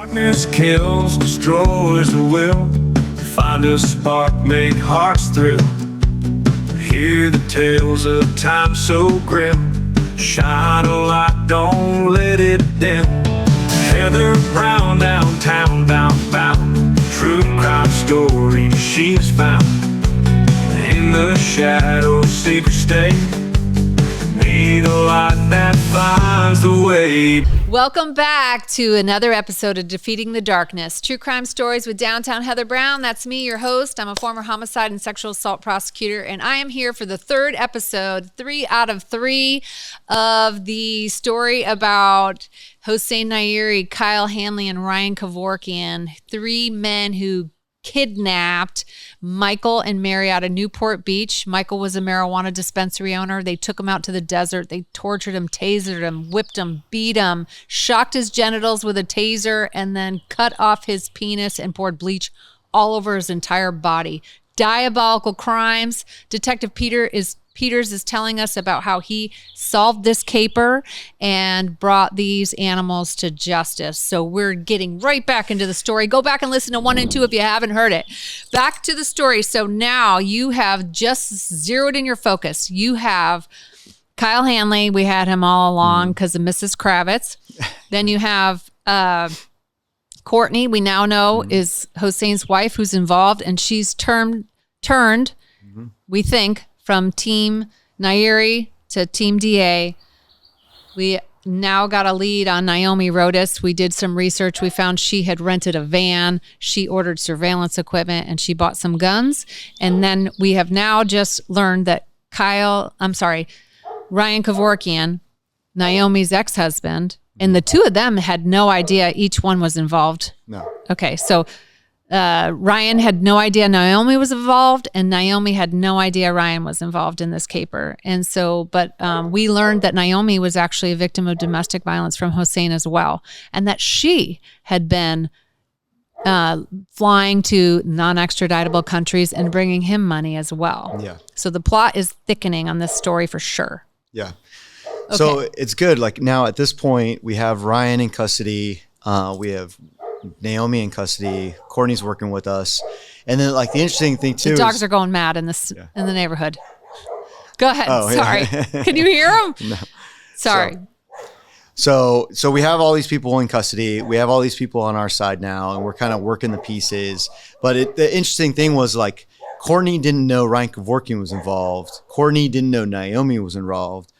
Darkness kills, destroys the will. Find a spark, make hearts thrill. Hear the tales of time so grim. Shine a light, don't let it dim. Heather Brown downtown, bound. True crime story she's found. In the shadows, secret stay. Need a light that finds the way. Welcome back to another episode of Defeating the Darkness. True crime stories with downtown Heather Brown. That's me, your host. I'm a former homicide and sexual assault prosecutor, and I am here for the third episode, 3 out of 3 of the story about Hossein Nairi, Kyle Hanley, and Ryan Kevorkian, 3 men who kidnapped Michael and Mary out of Newport Beach. Michael was a marijuana dispensary owner. They took him out to the desert. They tortured him, tasered him, whipped him, beat him, shocked his genitals with a taser, and then cut off his penis and poured bleach all over his entire body. Diabolical crimes. Detective Peters is telling us about how he solved this caper and brought these animals to justice. So we're getting right back into the story. Go back and listen to 1 and 2 if you haven't heard it. Back to the story. So now you have just zeroed in your focus. You have Kyle Hanley. We had him all along because of Mrs. Kravitz. Then you have Courtney, we now know is Hossein's wife, who's involved, and she's turned, we think, from Team Nairi to Team DA. We now got a lead on Naomi Rodas. We did some research. We found she had rented a van. She ordered surveillance equipment and she bought some guns. And then we have now just learned that Ryan Kevorkian, Naomi's ex-husband, and the two of them had no idea each one was involved. No. Okay, so Ryan had no idea Naomi was involved, and Naomi had no idea Ryan was involved in this caper. And so, but we learned that Naomi was actually a victim of domestic violence from Hossein as well, and that she had been flying to non-extraditable countries and bringing him money as well. Yeah. So the plot is thickening on this story for sure. Yeah. Okay. So it's good. Like now at this point, we have Ryan in custody. We have Naomi in custody. Courtney's working with us. And then like the interesting thing too, the dogs are going mad in the neighborhood. Go ahead. Oh, sorry. Yeah. Can you hear them? No. Sorry. So we have all these people in custody. We have all these people on our side now, and we're kind of working the pieces. But the interesting thing was like Courtney didn't know Ryan Kevorkian was involved. Courtney didn't know Naomi was involved.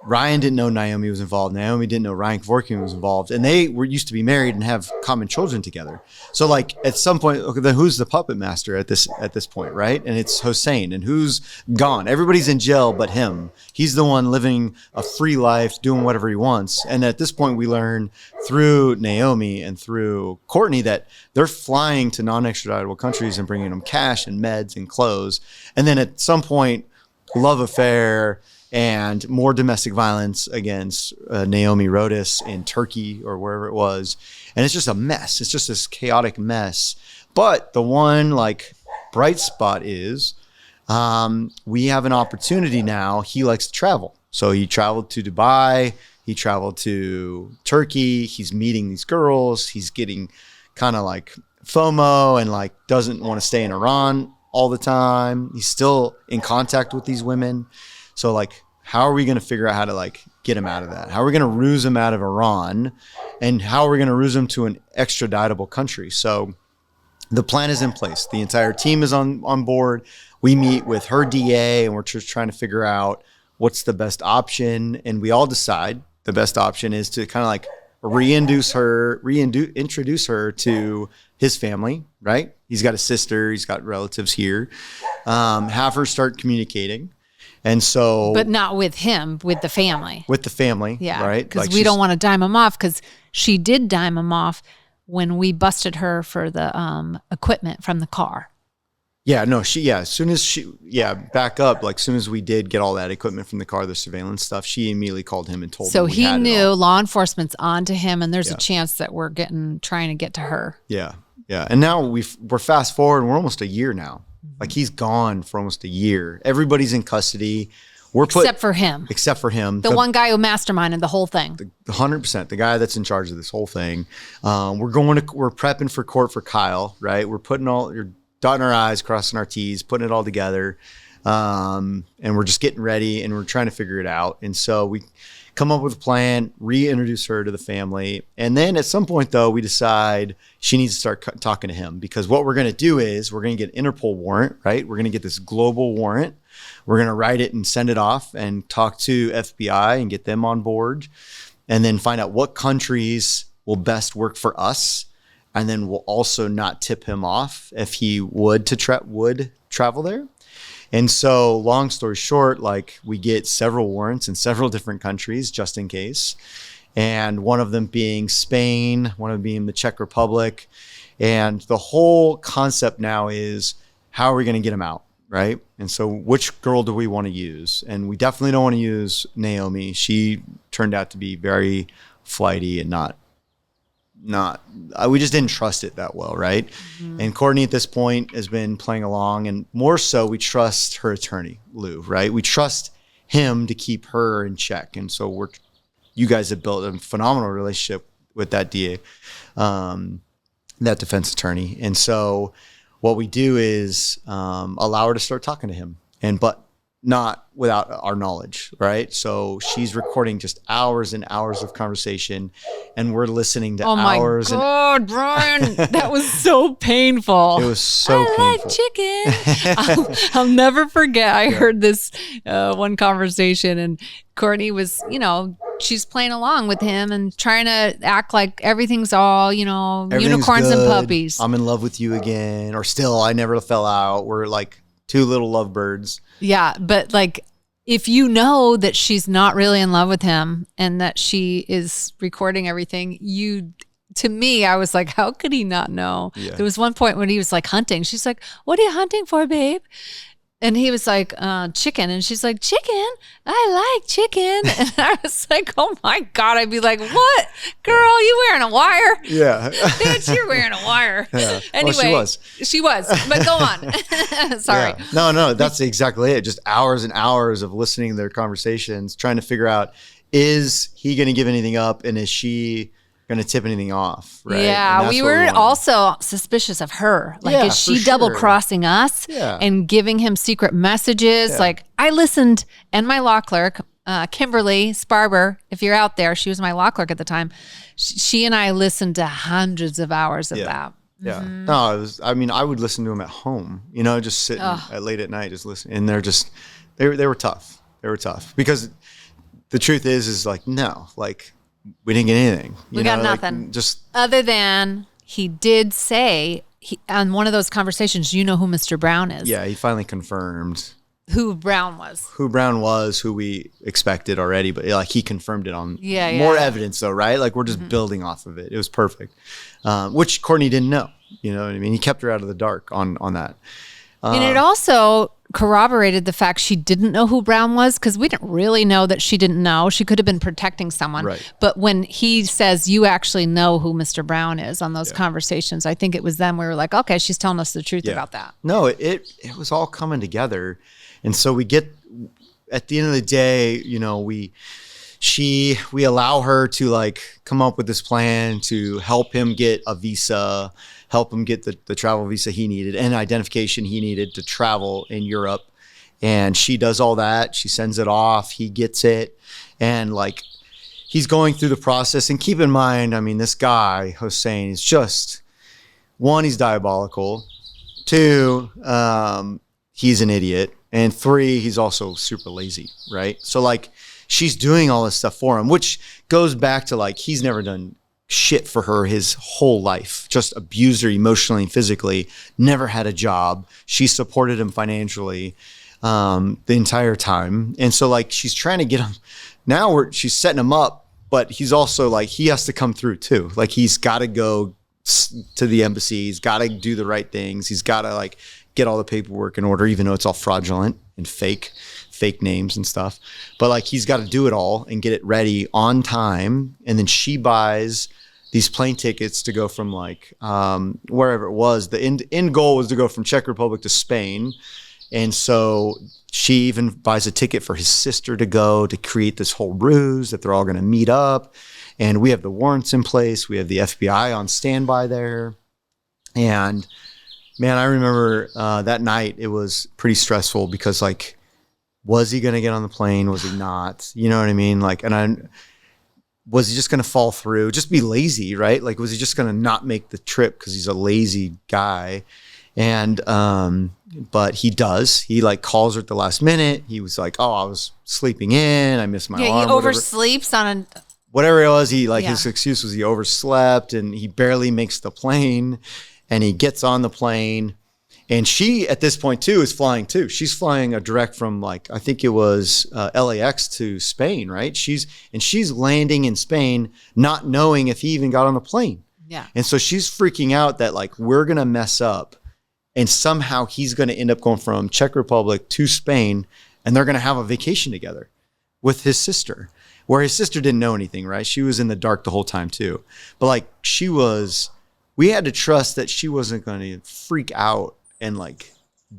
Ryan didn't know Naomi was involved. Naomi didn't know Ryan Kevorkian was involved. And they were used to be married and have common children together. So like at some point, okay, then who's the puppet master at this point, right? And it's Hossein. And who's gone? Everybody's in jail but him. He's the one living a free life, doing whatever he wants. And at this point, we learn through Naomi and through Courtney that they're flying to non-extraditable countries and bringing them cash and meds and clothes. And then at some point, love affair and more domestic violence against Naomi Rodas in Turkey or wherever it was. And it's just a mess. It's just this chaotic mess. But the one like bright spot is we have an opportunity now. He likes to travel. So he traveled to Dubai. He traveled to Turkey. He's meeting these girls. He's getting kind of like FOMO and like doesn't want to stay in Iran all the time. He's still in contact with these women. So like, how are we going to figure out how to like get him out of that? How are we going to ruse him out of Iran? And how are we going to ruse him to an extraditable country? So the plan is in place. The entire team is on board. We meet with her DA and we're just trying to figure out what's the best option. And we all decide the best option is to kind of like introduce her to his family, right? He's got a sister, he's got relatives here. Have her start communicating. And so, but not with him, with the family. With the family, yeah, right? Because we don't want to dime him off, because she did dime him off when we busted her for the equipment from the car. Yeah, no, as soon as back up, like as soon as we did get all that equipment from the car, the surveillance stuff, she immediately called him and told him. So he knew law enforcement's onto him, and there's a chance that we're trying to get to her. Yeah. Yeah. And now we're fast forward and we're almost a year now. Like he's gone for almost a year. Everybody's in custody. Except for him. Except for him. The one guy who masterminded the whole thing. 100%. The guy that's in charge of this whole thing. We're prepping for court for Kyle, right? We're dotting our I's, crossing our T's, putting it all together. And we're just getting ready and we're trying to figure it out. And so we come up with a plan, reintroduce her to the family. And then at some point, though, we decide she needs to start talking to him, because what we're going to do is we're going to get an Interpol warrant, right? We're going to get this global warrant. We're going to write it and send it off and talk to FBI and get them on board, and then find out what countries will best work for us. And then we'll also not tip him off if he would travel there. And so long story short, like, we get several warrants in several different countries just in case. And one of them being Spain, one of them being the Czech Republic. And the whole concept now is, how are we going to get him out? Right. And so which girl do we want to use? And we definitely don't want to use Naomi. She turned out to be very flighty and we just didn't trust it that well. Right. Mm-hmm. And Courtney at this point has been playing along, and more so we trust her attorney, Lou, right? We trust him to keep her in check. And so you guys have built a phenomenal relationship with that DA, that defense attorney. And so what we do is allow her to start talking to him, but not without our knowledge, right? So she's recording just hours and hours of conversation, and we're listening to hours. Oh my God, Brian, that was so painful. It was so painful. I like chicken. I'll never forget. I heard this one conversation, and Courtney was, she's playing along with him and trying to act like everything's all, Everything's unicorns good. And puppies. I'm in love with you again, or still, I never fell out. We're like two little lovebirds. Yeah, but like, if you know that she's not really in love with him and that she is recording everything, to me, I was like, how could he not know? Yeah. There was one point when he was like hunting. She's like, what are you hunting for, babe? And he was like, chicken. And she's like, chicken? I like chicken. And I was like, oh my God. I'd be like, what? Girl, you wearing a wire? Yeah. Bitch, you're wearing a wire. Yeah. Anyway, well, she was. But go on. Sorry. Yeah. No, that's exactly it. Just hours and hours of listening to their conversations, trying to figure out, is he going to give anything up? And is she going to tip anything off? Right. Yeah. We were also suspicious of her. Like, is she double crossing us and giving him secret messages? Yeah. Like, I listened, and my law clerk, Kimberly Sparber, if you're out there, she was my law clerk at the time. She and I listened to hundreds of hours of that. Yeah. Mm-hmm. No, I would listen to them at home, just sitting late at night, just listening. And they were tough. They were tough, because the truth is like, no, like, we didn't get anything. We got nothing. Like, just other than he did say on one of those conversations, you know who Mr. Brown is. Yeah, he finally confirmed who Brown was. Who we expected already, but like, he confirmed it on more evidence though, right? Like, we're just building off of it. It was perfect, which Courtney didn't know. You know what I mean? He kept her out of the dark on that. And it also corroborated the fact she didn't know who Brown was, because we didn't really know that she didn't know. She could have been protecting someone. Right. But when he says, you actually know who Mr. Brown is on those conversations, I think it was then we were like, okay, she's telling us the truth about that. No, it was all coming together. And so we get, at the end of the day, we allow her to like come up with this plan to help him get a visa, help him get the travel visa he needed and identification he needed to travel in Europe. And she does all that. She sends it off. He gets it. And like, he's going through the process. And keep in mind, this guy, Hossein, is just, one, he's diabolical. Two, he's an idiot. And three, he's also super lazy, right? So like, she's doing all this stuff for him, which goes back to like, he's never done shit for her his whole life, just abused her emotionally and physically, never had a job. She supported him financially the entire time. And so like, she's trying to get him, she's setting him up, but he's also like, he has to come through too. Like, he's got to go to the embassy. He's got to do the right things. He's got to like get all the paperwork in order, even though it's all fraudulent and fake names and stuff. But like, he's got to do it all and get it ready on time. And then she buys these plane tickets to go from like wherever it was. The end goal was to go from Czech Republic to Spain. And so she even buys a ticket for his sister to go to create this whole ruse that they're all going to meet up. And we have the warrants in place. We have the FBI on standby there. And man, I remember that night it was pretty stressful because like, was he going to get on the plane? Was he not? You know what I mean? Like, was he just going to fall through? Just be lazy, right? Like, was he just going to not make the trip because he's a lazy guy? And, but he does. He like calls her at the last minute. He was like, "Oh, I was sleeping in. I missed my alarm." He oversleeps on a... Whatever it was, his excuse was he overslept and he barely makes the plane. And he gets on the plane. And she, at this point too, is flying too. She's flying a direct from like, I think it was LAX to Spain, right? She's landing in Spain, not knowing if he even got on the plane. Yeah. And so she's freaking out that like, we're going to mess up and somehow he's going to end up going from Czech Republic to Spain and they're going to have a vacation together with his sister, where his sister didn't know anything, right? She was in the dark the whole time too. But like we had to trust that she wasn't going to freak out and like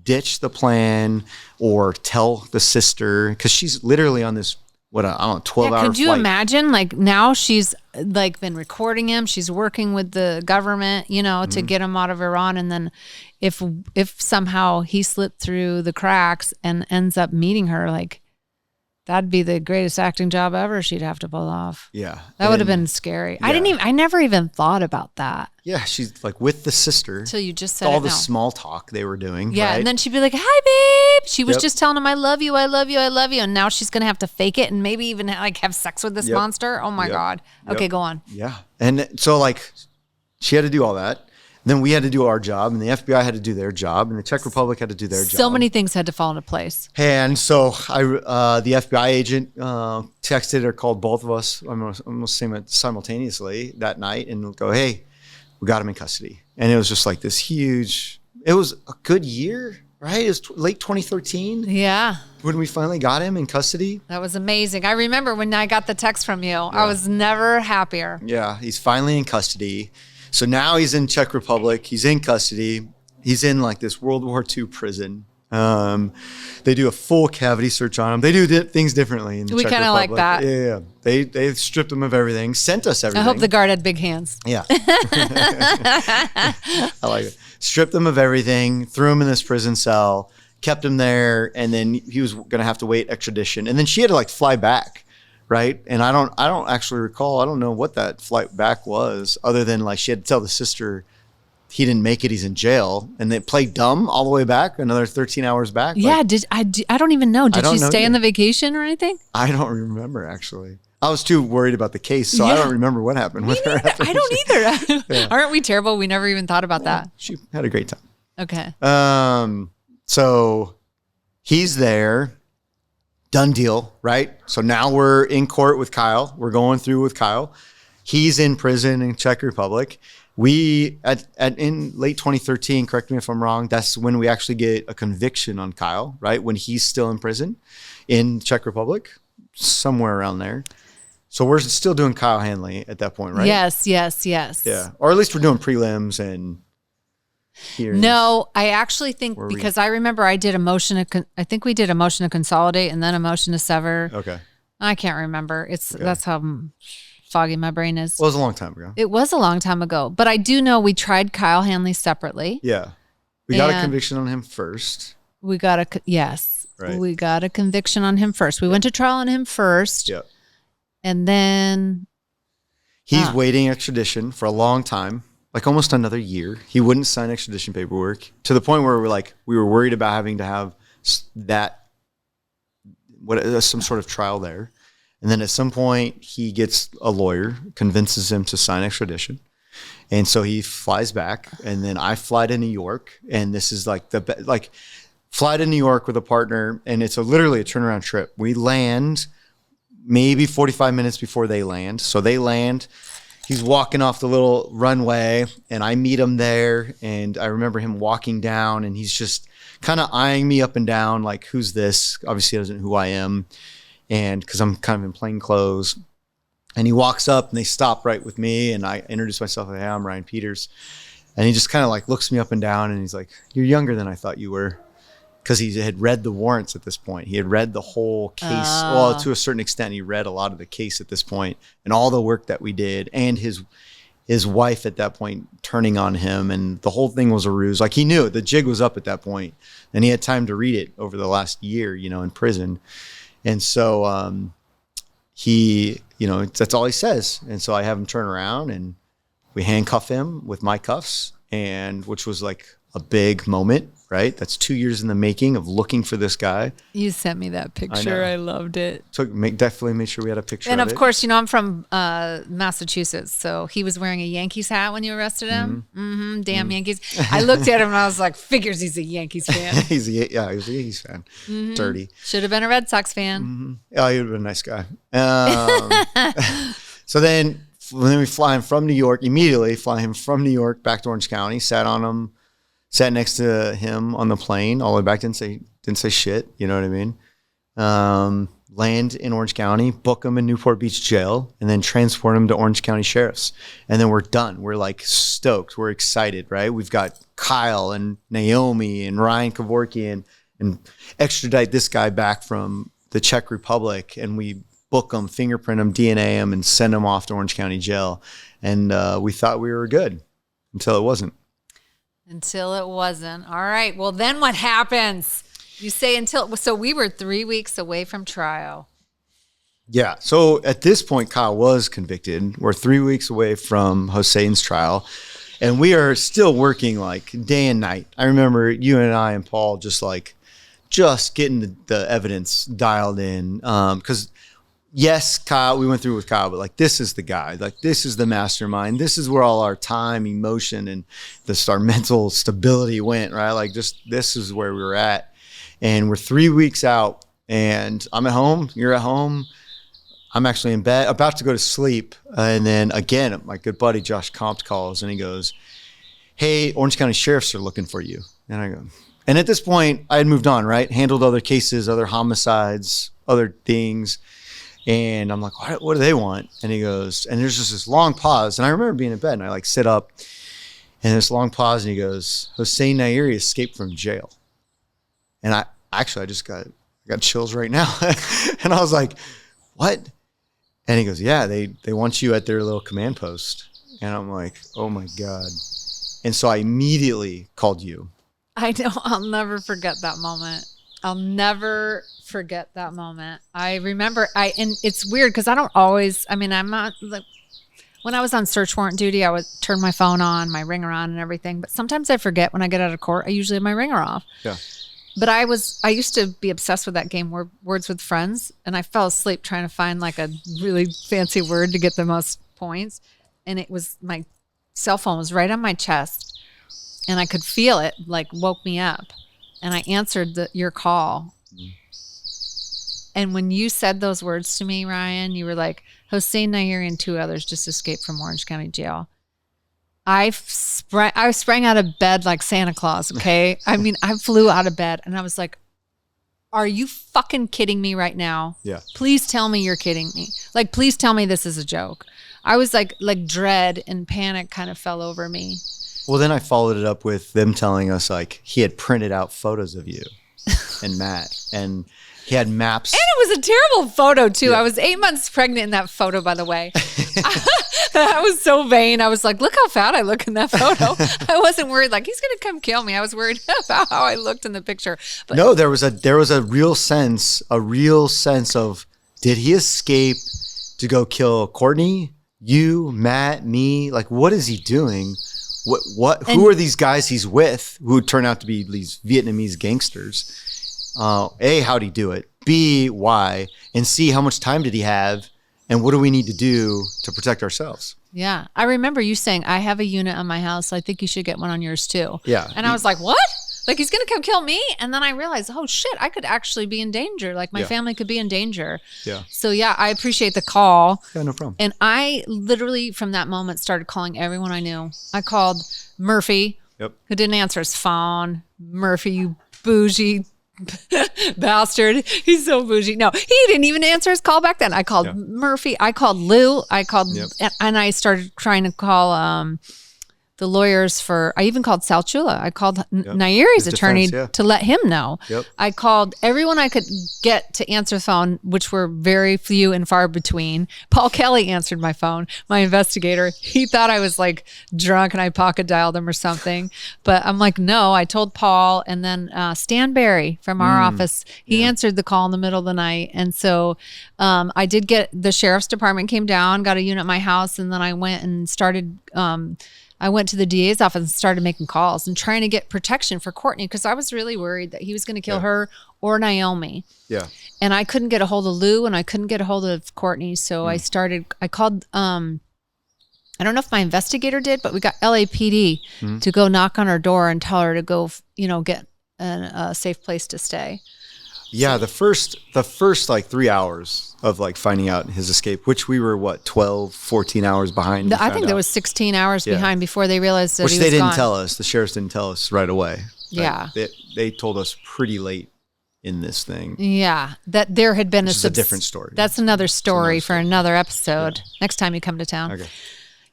ditch the plan or tell the sister, because she's literally on this 12-hour flight. Could you imagine? Like now she's like been recording him. She's working with the government, to get him out of Iran. And then if somehow he slipped through the cracks and ends up meeting her, like that'd be the greatest acting job ever she'd have to pull off. Yeah. That would have been scary. Yeah. I never even thought about that. Yeah. She's like with the sister. Until you just said all the small talk they were doing. Yeah. Right? And then she'd be like, "Hi, babe." She was just telling him, "I love you. I love you. I love you." And now she's going to have to fake it and maybe even like have sex with this monster. Oh my God. Okay, go on. Yeah. And so like she had to do all that. Then we had to do our job, and the FBI had to do their job, and the Czech Republic had to do their job. So many things had to fall into place. And so the FBI agent texted or called both of us, almost simultaneously that night, and go, "Hey, we got him in custody." And it was just like this huge. It was a good year, right? It was late 2013. Yeah. When we finally got him in custody. That was amazing. I remember when I got the text from you. Yeah. I was never happier. Yeah, he's finally in custody. So now he's in Czech Republic. He's in custody. He's in like this World War II prison. They do a full cavity search on him. They do things differently in the Czech Republic. We kind of like that. Yeah. They stripped him of everything, sent us everything. I hope the guard had big hands. Yeah. I like it. Stripped him of everything, threw him in this prison cell, kept him there, and then he was going to have to wait extradition. And then she had to like fly back. Right. And I don't actually recall. I don't know what that flight back was, other than like she had to tell the sister he didn't make it. He's in jail. And they played dumb all the way back, another 13 hours back. Yeah. Like, I don't even know. Did she stay on the vacation or anything? I don't remember, actually. I was too worried about the case, so I don't remember what happened with her. I don't either. Yeah. Aren't we terrible? We never even thought about that. She had a great time. Okay. So he's there. Done deal, right? So now we're in court with Kyle. We're going through with Kyle. He's in prison in Czech Republic. We in late 2013, correct me if I'm wrong, that's when we actually get a conviction on Kyle, right? When he's still in prison in Czech Republic, somewhere around there. So we're still doing Kyle Hanley at that point, right? Yes. Yeah. Or at least we're doing prelims and hearings. No, I actually think because I remember I did I think we did a motion to consolidate and then a motion to sever. Okay. I can't remember. That's how foggy my brain is. Well, it was a long time ago. It was a long time ago, but I do know we tried Kyle Hanley separately. Yeah. We got a conviction on him first. We got we got a conviction on him first. We went to trial on him first. Yeah. And then he's waiting extradition for a long time. Like almost another year. He wouldn't sign extradition paperwork to the point where we were worried about having to have some sort of trial there. And then at some point he gets a lawyer, convinces him to sign extradition. And so he flies back, and then I fly to New York, and this is like fly to New York with a partner, and it's literally a turnaround trip. We land maybe 45 minutes before they land. So they land. He's walking off the little runway, and I meet him there, and I remember him walking down, and he's just kind of eyeing me up and down like, who's this? Obviously, he doesn't know who I am, and because I'm kind of in plain clothes. And he walks up, and they stop right with me, and I introduce myself. Hey, I'm Ryan Peters. And he just kind of like looks me up and down, and he's like, "You're younger than I thought you were." because he had read the warrants at this point. He had read the whole case. Well, to a certain extent, he read a lot of the case at this point and all the work that we did, and his wife at that point turning on him, and the whole thing was a ruse. Like, he knew the jig was up at that point, and he had time to read it over the last year, in prison. And so he, that's all he says. And so I have him turn around and we handcuff him with my cuffs, and which was like a big moment, right? That's 2 years in the making of looking for this guy. You sent me that picture. I loved it. Definitely made sure we had a picture and of it. And of course, I'm from Massachusetts, so he was wearing a Yankees hat when you arrested him. Damn Yankees. I looked at him and I was like, figures he's a Yankees fan. He was a Yankees fan. Dirty. Should have been a Red Sox fan. Oh, he would have been a nice guy. So then we fly him from New York, immediately fly him from New York back to Orange County, sat next to him on the plane all the way back, didn't say shit, you know what I mean? Land in Orange County, book him in Newport Beach jail, and then transport him to Orange County Sheriff's. And then we're done. We're like stoked. We're excited, right? We've got Kyle and Naomi and Ryan Kevorkian and extradite this guy back from the Czech Republic, and we book him, fingerprint him, DNA him, and send him off to Orange County Jail. And we thought we were good until it wasn't. Until it wasn't. All right. Well, then what happens? You say so we were 3 weeks away from trial. Yeah. So at this point, Kyle was convicted. We're 3 weeks away from Hossein's trial, and we are still working like day and night. I remember you and I and Paul just getting the evidence dialed in. Because yes, Kyle, we went through with Kyle, but like, this is the guy, like, this is the mastermind. This is where all our time, emotion, and our mental stability went, right? Like, this is where we were at. And we're 3 weeks out, and I'm at home, you're at home. I'm actually in bed, about to go to sleep. And then again, my good buddy, Josh Compt, calls and he goes, "Hey, Orange County Sheriffs are looking for you." And I go, and at this point I had moved on, right? Handled other cases, other homicides, other things. And I'm like, what do they want? And he goes, and there's just this long pause. And I remember being in bed, and I like sit up, and this long pause, and he goes, "Hossein Nairi escaped from jail." And I just got chills right now. And I was like, "What?" And he goes, "Yeah, they want you at their little command post." And I'm like, "Oh my God." And so I immediately called you. I know. I'll never forget that moment. I'll never forget that moment. I remember and it's weird because I don't always, I'm not like, when I was on search warrant duty, I would turn my phone on, my ringer on and everything. But sometimes I forget when I get out of court. I usually have my ringer off. Yeah. But I used to be obsessed with that game, Words with Friends. And I fell asleep trying to find like a really fancy word to get the most points. And it was, my cell phone was right on my chest. And I could feel it, like, woke me up. And I answered your call. And when you said those words to me, Ryan, you were like, "Hossein Nairi and 2 others just escaped from Orange County Jail." I sprang out of bed like Santa Claus, okay? I flew out of bed, and I was like, "Are you fucking kidding me right now? Yeah. Please tell me you're kidding me. Like, please tell me this is a joke." I was like dread and panic kind of fell over me. Well, then I followed it up with them telling us like he had printed out photos of you and Matt, and he had maps. And it was a terrible photo too. Yeah. I was 8 months pregnant in that photo, by the way. I was so vain. I was like, "Look how fat I look in that photo." I wasn't worried like he's going to come kill me. I was worried about how I looked in the picture. But no, there was a real sense of, did he escape to go kill Courtney, you, Matt, me? Like, what is he doing? Who are these guys he's with who turn out to be these Vietnamese gangsters? A, how'd he do it? B, why? And C, how much time did he have? And what do we need to do to protect ourselves? yeah, I remember you saying, "I have a unit on my house. I think you should get one on yours too." Yeah. And I was like, "What? Like, he's going to come kill me?" And then I realized, oh shit, I could actually be in danger. Like, my family could be in danger. Yeah. So yeah, I appreciate the call. Yeah, no problem. And I literally, from that moment, started calling everyone I knew. I called Murphy, Yep. who didn't answer his phone. "Murphy, you bougie bastard." He's so bougie. No, he didn't even answer his call back then. I called Murphy. I called Lou. I called, and I started trying to call the lawyers for, I even called Sal Chula. I called Nairi's attorney to let him know. Yep. I called everyone I could get to answer the phone, which were very few and far between. Paul Kelly answered my phone, my investigator. He thought I was like drunk and I pocket dialed him or something. But I'm like, no, I told Paul. And then Stan Barry from our office, he answered the call in the middle of the night. And so I did get, the sheriff's department came down, got a unit at my house, and then I went and started, I went to the DA's office and started making calls and trying to get protection for Courtney because I was really worried that he was going to kill her or Naomi. Yeah. And I couldn't get a hold of Lou and I couldn't get a hold of Courtney. So I called, I don't know if my investigator did, but we got LAPD to go knock on her door and tell her to go, get a safe place to stay. Yeah, the first like 3 hours of like finding out his escape, which we were 12, 14 hours behind. I think there was 16 hours behind before they realized that which he was they didn't gone. tell us. The sheriffs didn't tell us right away. Yeah. They told us pretty late in this thing. Yeah, that there had been a different story. That's another story for another episode. Yeah. Next time you come to town. Okay.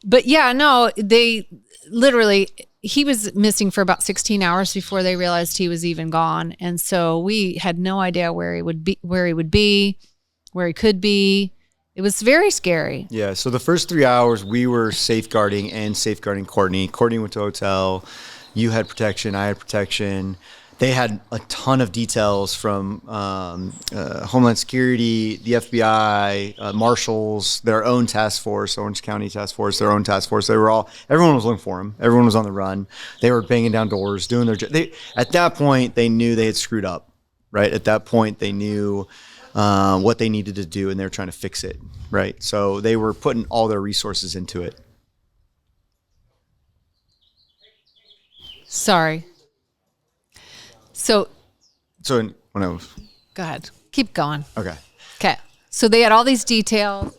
But yeah, no, they literally, he was missing for about 16 hours before they realized he was even gone. And so we had no idea where he could be. It was very scary. Yeah. So the first 3 hours we were safeguarding Courtney. Courtney went to a hotel. You had protection. I had protection. They had a ton of details from Homeland Security, the FBI, marshals, their own task force, Orange County task force, their own task force. Everyone was looking for him. Everyone was on the run. They were banging down doors, doing their job. At that point, they knew they had screwed up, right? At that point, they knew what they needed to do, and they were trying to fix it, right? So they were putting all their resources into it. Sorry. So when I was... Go ahead. Keep going. Okay. Okay. So they had all these details.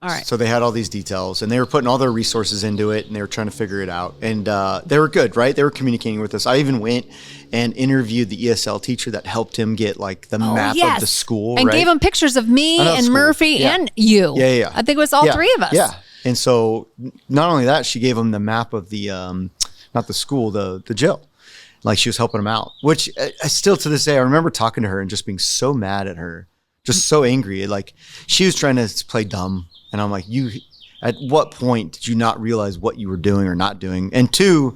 All right. So they had all these details, and they were putting all their resources into it, and they were trying to figure it out. And they were good, right? They were communicating with us. I even went and interviewed the ESL teacher that helped him get like the map of the school, and right? gave him pictures of me and Murphy and you. Yeah. I think it was all three of us. Yeah. And so not only that, she gave him the map of the not the school, the jail. Like she was helping him out, which I still to this day, I remember talking to her and just being so mad at her, just so angry. Like she was trying to play dumb. And I'm like, at what point did you not realize what you were doing or not doing? And two,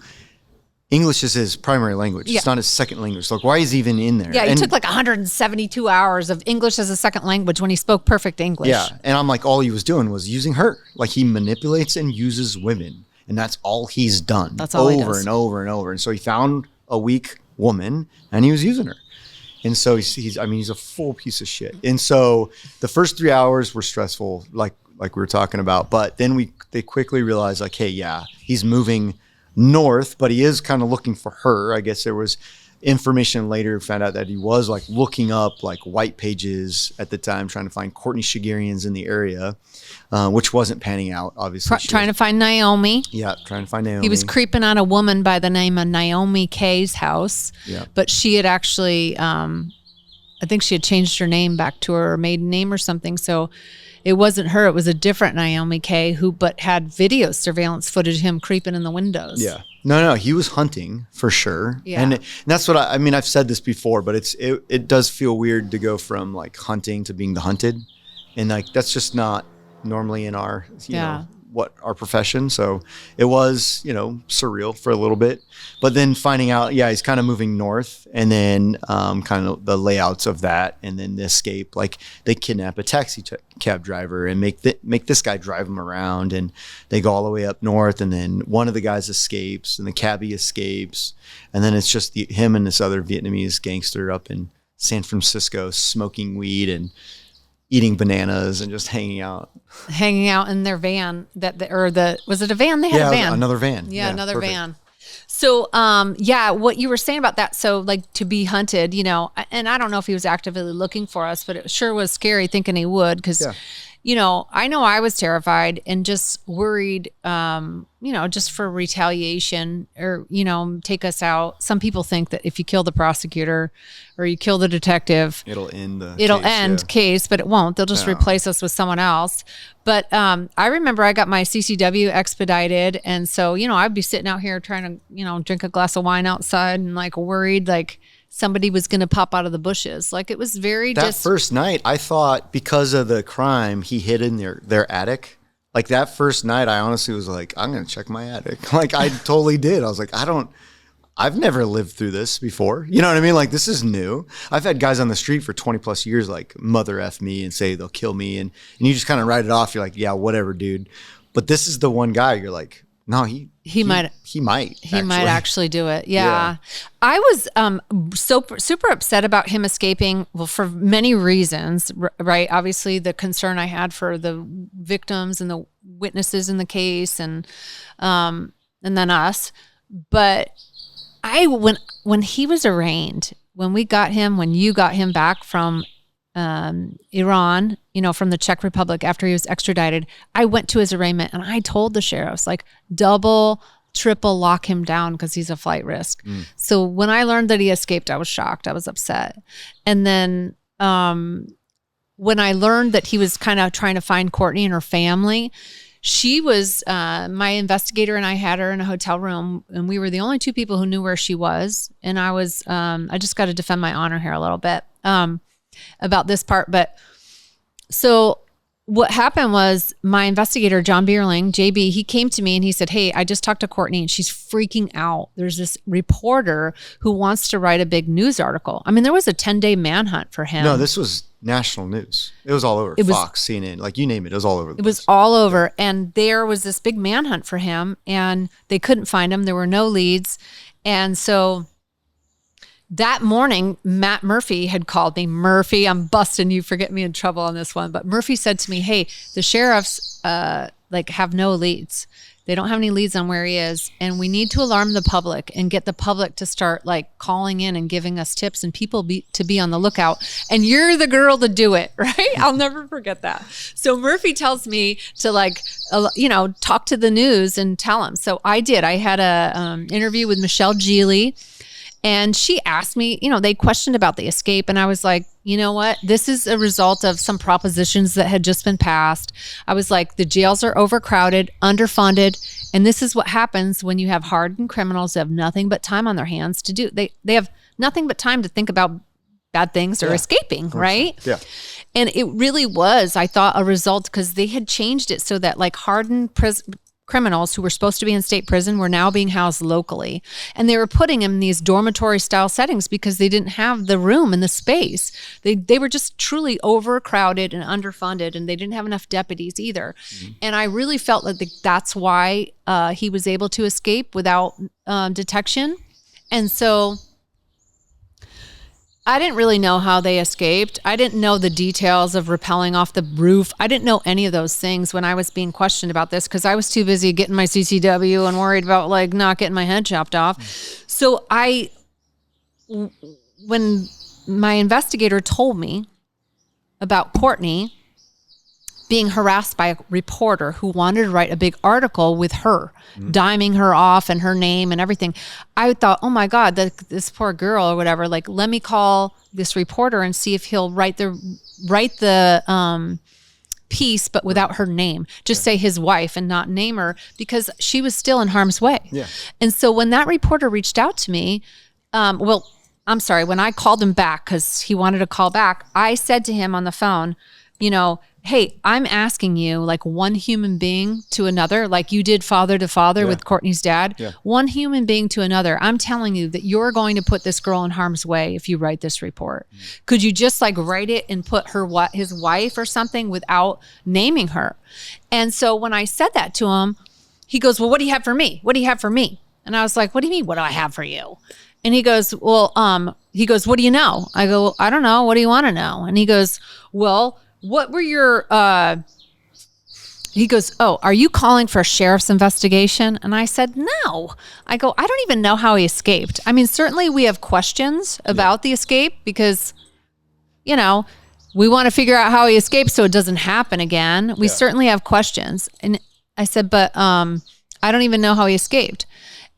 English is his primary language. Yeah. It's not his second language. Like, why is he even in there? Yeah, he took like 172 hours of English as a second language when he spoke perfect English. Yeah, and I'm like, all he was doing was using her. Like he manipulates and uses women. And that's all he's done. That's all he does. Over and over and over. And so he found a weak woman and he was using her. And so he's a full piece of shit. And so the first 3 hours were stressful, like we were talking about. But then they quickly realized like, hey, yeah, he's moving north, but he is kind of looking for her. I guess there was information later, found out that he was like looking up like white pages at the time, trying to find Courtney Shigarians in the area, which wasn't panning out, obviously. Trying to find Naomi. Yeah, trying to find Naomi. He was creeping on a woman by the name of Naomi Kay's house. Yeah. But she had actually, I think she had changed her name back to her maiden name or something. So it wasn't her. It was a different Naomi Kay but had video surveillance footage of him creeping in the windows. Yeah. No, he was hunting for sure. Yeah. And that's what I mean, I've said this before, but it does feel weird to go from like hunting to being the hunted. And like, that's just not normally in our, you know, what our profession. So it was, surreal for a little bit, but then finding out, he's kind of moving north, and then kind of the layouts of that, and then the escape, like they kidnap a taxi cab driver and make this guy drive them around, and they go all the way up north, and then one of the guys escapes and the cabbie escapes, and then it's just him and this other Vietnamese gangster up in San Francisco smoking weed and eating bananas and just hanging out in their van was it a van? They had a van. Another van. Yeah, another perfect. Van. So, what you were saying about that. So like to be hunted, and I don't know if he was actively looking for us, but it sure was scary thinking he would. 'Cause I know I was terrified and just worried, just for retaliation or, take us out. Some people think that if you kill the prosecutor or you kill the detective, it'll end case, but it won't. They'll just replace us with someone else. But I remember I got my CCW expedited. And so, I'd be sitting out here trying to, drink a glass of wine outside and like worried, like, somebody was going to pop out of the bushes. Like it was very that first night, I thought because of the crime he hid in their attic. Like that first night, I honestly was like, I'm going to check my attic. Like I totally did. I was like, I've never lived through this before. You know what I mean? Like this is new. I've had guys on the street for 20 plus years, like mother F me and say they'll kill me. And you just kind of write it off. You're like, yeah, whatever, dude. But this is the one guy you're like, no, he might actually do it. Yeah. I was super upset about him escaping. Well, for many reasons, right? Obviously the concern I had for the victims and the witnesses in the case and then us. But when he was arraigned, when you got him back from Iran, from the Czech Republic after he was extradited, I went to his arraignment and I told the sheriffs, like, double, triple lock him down because he's a flight risk. So when I learned that he escaped, I was shocked. I was upset. And then when I learned that he was kind of trying to find Courtney and her family, she was my investigator, and I had her in a hotel room, and we were the only two people who knew where she was. And I was I just got to defend my honor here a little bit about this part. But so what happened was my investigator, John Bierling, JB, he came to me and he said, hey, I just talked to Courtney and she's freaking out. There's this reporter who wants to write a big news article. I mean, there was a 10-day manhunt for him. No, this was national news. It was all over. Fox, CNN, like you name it. It was all over. It was all over. And there was this big manhunt for him and they couldn't find him. There were no leads. And so that morning, Matt Murphy had called me. Murphy, I'm busting you for getting me in trouble on this one. But Murphy said to me, hey, the sheriffs have no leads. They don't have any leads on where he is. And we need to alarm the public and get the public to start like calling in and giving us tips and people to be on the lookout. And you're the girl to do it, right? I'll never forget that. So Murphy tells me to talk to the news and tell them. So I did. I had a interview with Michelle Geely. And she asked me, they questioned about the escape. And I was like, you know what? This is a result of some propositions that had just been passed. I was like, the jails are overcrowded, underfunded. And this is what happens when you have hardened criminals who have nothing but time on their hands to do. They have nothing but time to think about bad things or escaping, right? Yeah. And it really was, I thought, a result because they had changed it so that like hardened criminals who were supposed to be in state prison were now being housed locally. And they were putting them in these dormitory style settings because they didn't have the room and the space. They were just truly overcrowded and underfunded, and they didn't have enough deputies either. And I really felt like that's why he was able to escape without detection. And so I didn't really know how they escaped. I didn't know the details of rappelling off the roof. I didn't know any of those things when I was being questioned about this because I was too busy getting my CCW and worried about like not getting my head chopped off. So when my investigator told me about Courtney being harassed by a reporter who wanted to write a big article with her, diming her off and her name and everything, I thought, oh my God, this poor girl or whatever, like, let me call this reporter and see if he'll write the piece, but without her name. Just say his wife and not name her because she was still in harm's way. Yeah. And so when that reporter reached out to me, when I called him back because he wanted to call back, I said to him on the phone, hey, I'm asking you like one human being to another, like you did father to father with Courtney's dad, one human being to another. I'm telling you that you're going to put this girl in harm's way if you write this report. Could you just like write it and put his wife or something without naming her? And so when I said that to him, he goes, well, what do you have for me? What do you have for me? And I was like, what do you mean? What do I have for you? And he goes, well, what do you know? I go, I don't know. What do you want to know? And he goes, well, what were your, he goes, oh, are you calling for a sheriff's investigation? And I said, no. I go, I don't even know how he escaped. I mean, certainly we have questions about the escape because, we want to figure out how he escaped so it doesn't happen again. We certainly have questions. And I said, but I don't even know how he escaped.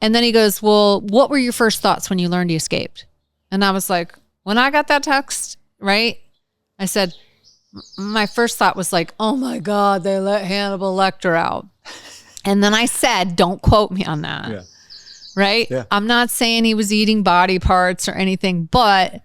And then he goes, well, what were your first thoughts when you learned he escaped? And I was like, when I got that text, right? I said, my first thought was like, oh my God, they let Hannibal Lecter out. And then I said, don't quote me on that. Yeah. Right? Yeah. I'm not saying he was eating body parts or anything, but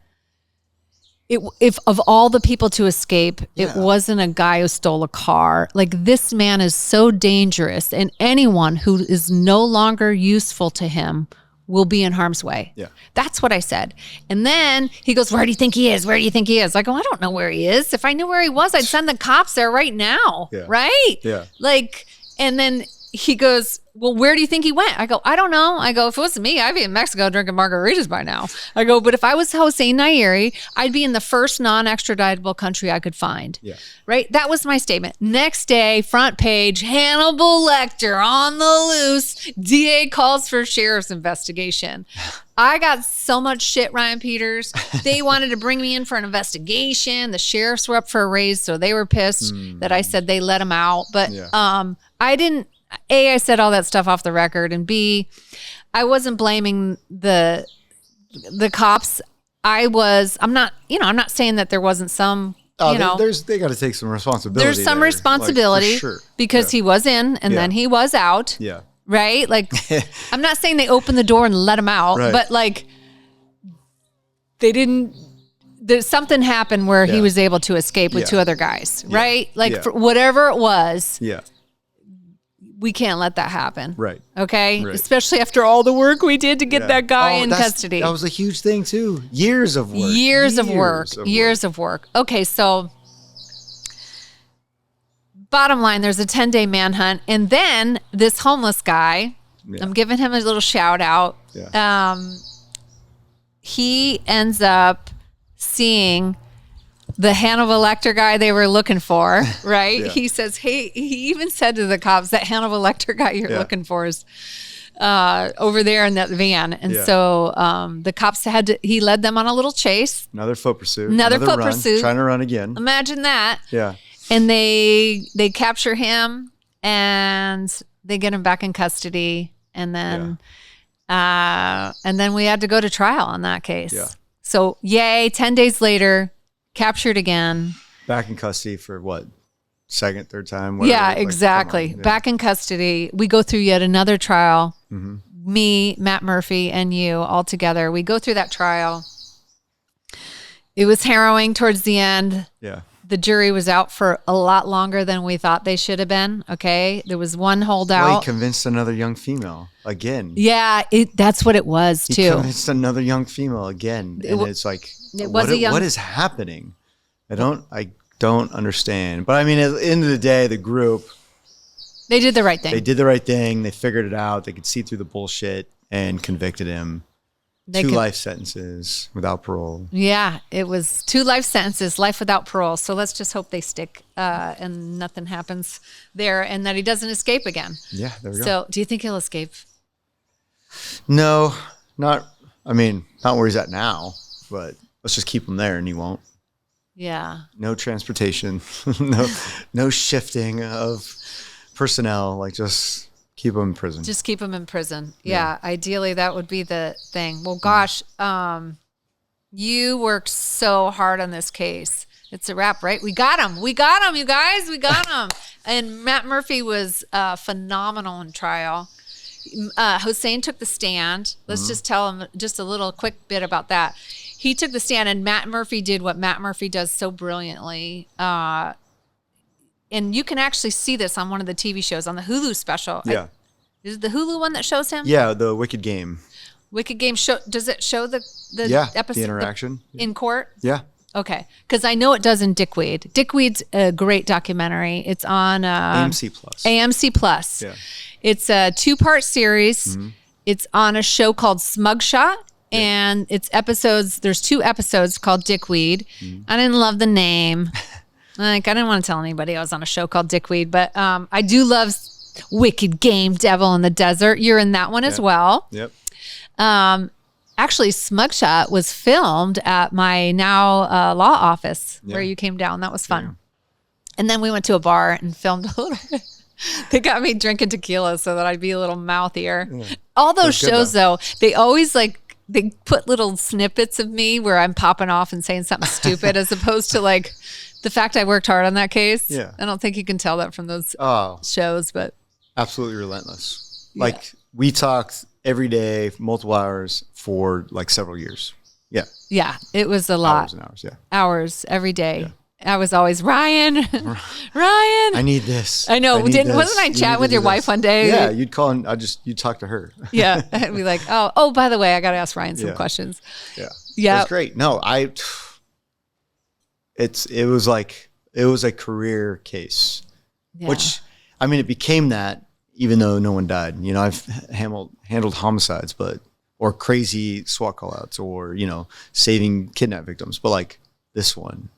if of all the people to escape, it wasn't a guy who stole a car. Like, this man is so dangerous, and anyone who is no longer useful to him will be in harm's way. Yeah. That's what I said. And then he goes, where do you think he is? Where do you think he is? I go, I don't know where he is. If I knew where he was, I'd send the cops there right now. Yeah. Right? Yeah. Like, and then he goes, well, where do you think he went? I go, I don't know. I go, if it was me, I'd be in Mexico drinking margaritas by now. I go, but if I was Hossein Nairi, I'd be in the first non-extraditable country I could find. Yeah. Right? That was my statement. Next day, front page, Hannibal Lecter on the loose. DA calls for sheriff's investigation. I got so much shit, Ryan Peters. They wanted to bring me in for an investigation. The sheriffs were up for a raise, so they were pissed that I said they let him out. But I didn't. A, I said all that stuff off the record, and B, I wasn't blaming the cops. I'm not saying that there wasn't some, they got to take some responsibility. There's some there, responsibility, like, for sure. because he was in and then he was out. Yeah. Right? Like, I'm not saying they opened the door and let him out, but like, they didn't. There's something happened where he was able to escape with two other guys, right? Like, for whatever it was. Yeah. We can't let that happen. Right. Okay? Right. Especially after all the work we did to get that guy in custody. That was a huge thing too. Years of work. Years of work. Okay, so bottom line, there's a 10-day manhunt. And then this homeless guy, I'm giving him a little shout out. Yeah. He ends up seeing the Hannibal Lecter guy they were looking for, right? Yeah. He says, hey, he even said to the cops, that Hannibal Lecter guy you're looking for is over there in that van. And so the cops he led them on a little chase. Another foot pursuit. Another foot run, pursuit. Trying to run again. Imagine that. Yeah. And they capture him and they get him back in custody. And then we had to go to trial on that case. Yeah. So yay, 10 days later, captured again. Back in custody for what? Second, third time? Whatever. Yeah, exactly. Yeah. Back in custody. We go through yet another trial. Mm-hmm. Me, Matt Murphy, and you all together. We go through that trial. It was harrowing towards the end. Yeah. The jury was out for a lot longer than we thought they should have been. Okay. There was one holdout. Well, he convinced another young female again. Yeah, that's what it was too. He convinced another young female again. And it's like, what is happening? I don't understand. But I mean, at the end of the day, the group, they did the right thing. They did the right thing. They figured it out. They could see through the bullshit and convicted him. 2 life sentences without parole. Yeah, it was 2 life sentences, life without parole. So let's just hope they stick and nothing happens there and that he doesn't escape again. Yeah, there we go. So do you think he'll escape? No, not where he's at now, but let's just keep him there and he won't. Yeah. No transportation, no shifting of personnel, like just keep him in prison. Just keep him in prison. Yeah. Ideally, that would be the thing. Well, gosh, you worked so hard on this case. It's a wrap, right? We got him. We got him, you guys. We got him. And Matt Murphy was phenomenal in trial. Hossein took the stand. Let's just tell him just a little quick bit about that. He took the stand, and Matt Murphy did what Matt Murphy does so brilliantly. And you can actually see this on one of the TV shows, on the Hulu special. Yeah. Is it the Hulu one that shows him? Yeah, the Wicked Game. Wicked Game show. Does it show the episode? The interaction in court? Yeah. Okay, because I know it does in Dickweed. Dickweed's a great documentary. It's on AMC Plus. AMC Plus. Yeah. It's a 2-part series. Mm-hmm. It's on a show called Smug Shot. And it's episodes. There's 2 episodes called Dickweed. Mm-hmm. I didn't love the name. I didn't want to tell anybody I was on a show called Dickweed, but I do love Wicked Game, Devil in the Desert. You're in that one as well. Yep. actually, Smugshot was filmed at my now law office where you came down. That was fun. And then we went to a bar and filmed a little bit. They got me drinking tequila so that I'd be a little mouthier. Yeah. All those shows, though, they always like, they put little snippets of me where I'm popping off and saying something stupid as opposed to like the fact I worked hard on that case. Yeah. I don't think you can tell that from those shows, but. Absolutely relentless. Like we talked every day, multiple hours for like several years. Yeah. Yeah. It was a lot. Hours and hours. Yeah. Hours every day. Yeah. I was always Ryan. I need this. I know. Wasn't I chatting with your wife one day? Yeah, you'd call and you'd talk to her. Yeah, I'd be like, oh, by the way, I got to ask Ryan some questions. Yeah, yeah, that's great. No, it was a career case, which I mean, it became that even though no one died. You know, I've handled homicides, or crazy SWAT callouts, or saving kidnap victims, but like this one.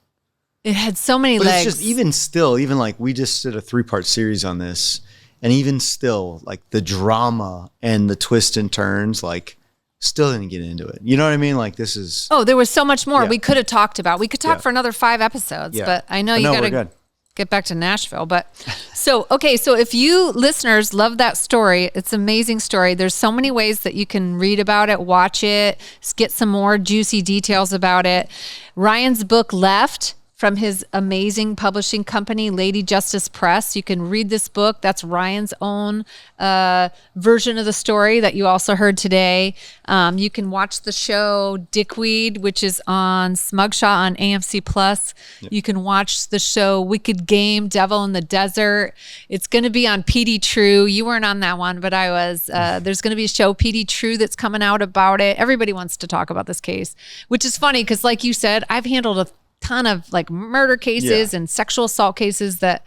It had so many legs. It's just even like we just did a 3-part series on this, and even still, like the drama and the twists and turns, like still didn't get into it. You know what I mean? Like this is. Oh, there was so much more we could have talked about. We could talk for another 5 episodes, but I know you got to get back to Nashville. But so if you listeners love that story, it's an amazing story. There's so many ways that you can read about it, watch it, get some more juicy details about it. Ryan's book Left, from his amazing publishing company, Lady Justice Press. You can read this book. That's Ryan's own version of the story that you also heard today. You can watch the show Dickweed, which is on Smugshot on AMC Plus. Yep. You can watch the show Wicked Game, Devil in the Desert. It's going to be on PD True. You weren't on that one, but I was. There's going to be a show, PD True, that's coming out about it. Everybody wants to talk about this case, which is funny because, like you said, I've handled a ton of like murder cases and sexual assault cases that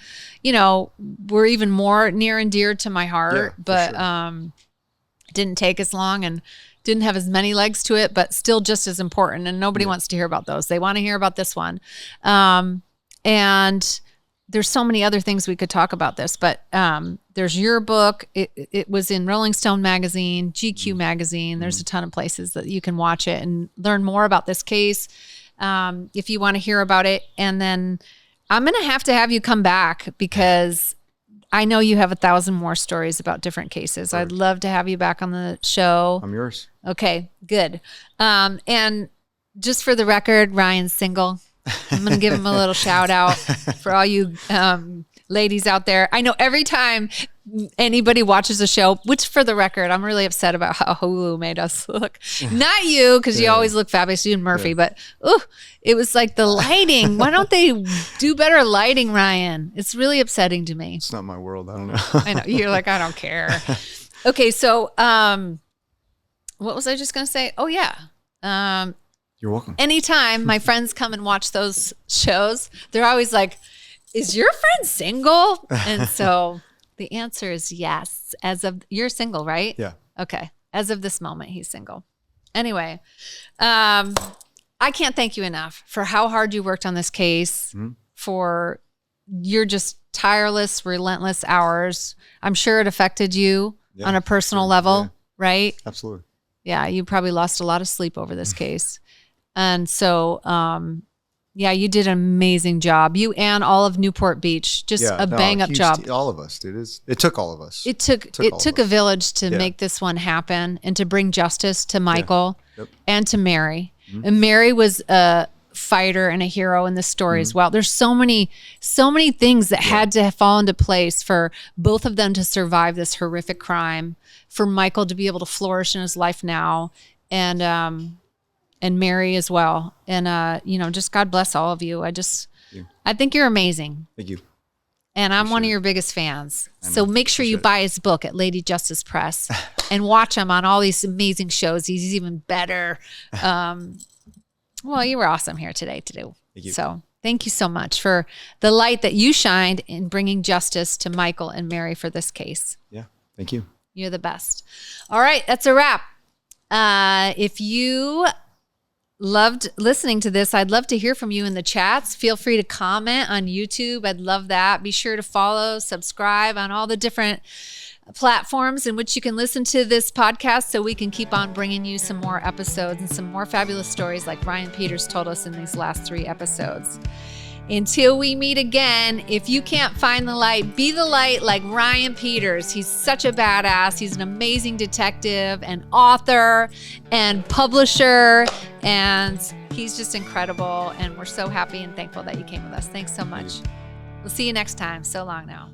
were even more near and dear to my heart, but didn't take as long and didn't have as many legs to it, but still just as important, and nobody wants to hear about those. They want to hear about this one. And there's so many other things we could talk about this, but there's your book. It was in Rolling Stone magazine, GQ magazine. There's a ton of places that you can watch it and learn more about this case. If you want to hear about it. And then I'm going to have you come back because I know you have 1,000 more stories about different cases. Sure. I'd love to have you back on the show. I'm yours. Okay, good. And just for the record, Ryan's single. I'm going to give him a little shout out for all you ladies out there. I know every time anybody watches a show, which for the record, I'm really upset about how Hulu made us look. Not you, because you always look fabulous, you and Murphy, but it was like the lighting. Why don't they do better lighting, Ryan? It's really upsetting to me. It's not my world. I don't know. I know. You're like, I don't care. Okay, so what was I just going to say? Oh, yeah. You're welcome. Anytime my friends come and watch those shows, they're always like, is your friend single? And so the answer is yes. You're single, right? Yeah. Okay. As of this moment, he's single. Anyway, I can't thank you enough for how hard you worked on this case, for your just tireless, relentless hours. I'm sure it affected you on a personal level, right? Absolutely. Yeah. You probably lost a lot of sleep over this case. And so, you did an amazing job. You and all of Newport Beach, just a bang up job. All of us, dude. It took all of us. It took a village to make this one happen and to bring justice to Michael and to Mary. Mm-hmm. And Mary was a fighter and a hero in this story as well. There's so many things that had to fall into place for both of them to survive this horrific crime, for Michael to be able to flourish in his life now, and Mary as well. And, just God bless all of you. I think you're amazing. Thank you. And I'm one of your biggest fans. So make sure you buy his book at Lady Justice Press and watch him on all these amazing shows. He's even better. Well, you were awesome here today to do. Thank you. So thank you so much for the light that you shined in bringing justice to Michael and Mary for this case. Yeah. Thank you. You're the best. All right. That's a wrap. If you loved listening to this, I'd love to hear from you in the chats. Feel free to comment on YouTube. I'd love that. Be sure to follow, subscribe on all the different platforms in which you can listen to this podcast so we can keep on bringing you some more episodes and some more fabulous stories like Ryan Peters told us in these last 3 episodes. Until we meet again, if you can't find the light, be the light like Ryan Peters. He's such a badass. He's an amazing detective and author and publisher, and he's just incredible. And we're so happy and thankful that you came with us. Thanks so much. We'll see you next time. So long now.